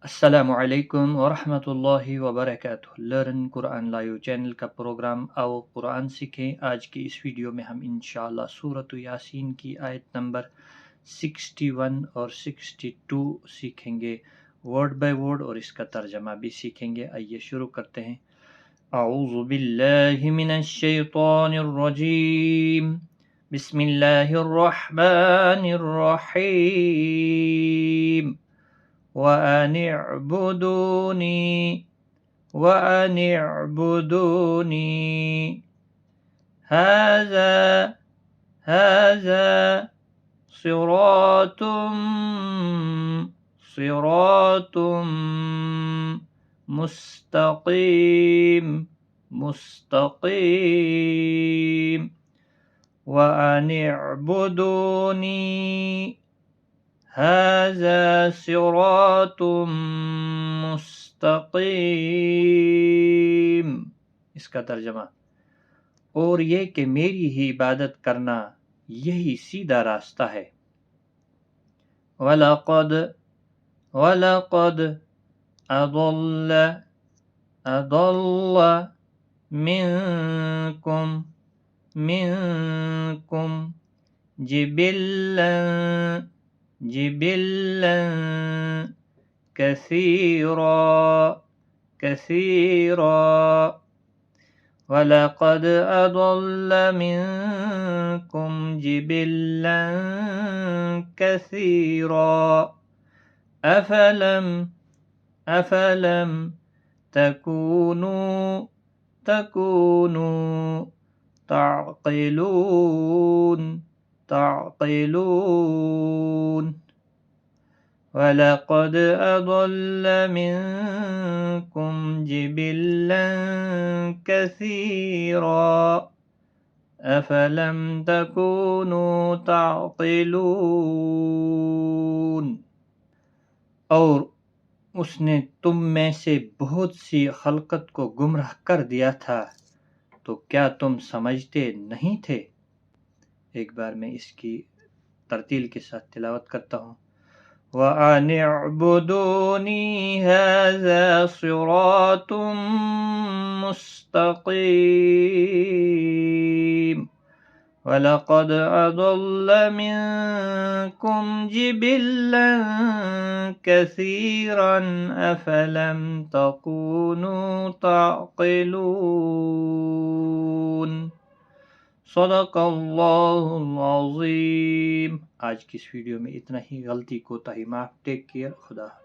السلام علیکم ورحمۃ اللہ وبرکاتہ۔ لرن قرآن لائیو چینل کا پروگرام آؤ قرآن سیکھیں۔ آج کی اس ویڈیو میں ہم انشاءاللہ سورۃ یاسین کی آیت نمبر 61 اور 62 سیکھیں گے ورڈ بائی ورڈ، اور اس کا ترجمہ بھی سیکھیں گے۔ آئیے شروع کرتے ہیں۔ اعوذ باللہ من الشیطان الرجیم، بسم اللہ الرحمن الرحیم۔ وَأَنِ اعْبُدُونِي هَذَا صِرَاطٌ مستقیم۔ وَأَنِ اعْبُدُونِي هَذَا صِرَاطٌ مستقیم۔ اس کا ترجمہ، اور یہ کہ میری ہی عبادت کرنا یہی سیدھا راستہ ہے۔ وَلَقَدْ أَضَلَّ مِنْكُمْ جِبِلًّا كَثِيرًا۔ وَلَقَدْ أَضَلَّ مِنْكُمْ جِبِلًّا كَثِيرًا، أَفَلَمْ تَكُونُوا تعقلون۔ وَلَقَدْ أَضَلَّ مِنْكُمْ جِبِلًّا كَثِيرًا، أَفَلَمْ تَكُونُوا تَعْقِلُونَ۔ اور اس نے تم میں سے بہت سی خلقت کو گمراہ کر دیا تھا، تو کیا تم سمجھتے نہیں تھے؟ ایک بار میں اس کی ترتیل کے ساتھ تلاوت کرتا ہوں۔ وَأَنِ اعْبُدُونِي هَذَا صِرَاطٌ مستقیم۔ وَلَقَدْ أَضَلَّ مِنْكُمْ جِبِلًّا كَثِيرًا، أَفَلَمْ تَكُونُوا تَعْقِلُونَ۔ صدق اللہ العظیم۔ آج کی اس ویڈیو میں اتنا ہی، غلطی کوتاہی معاف۔ ٹیک کیئر، خدا حافظ۔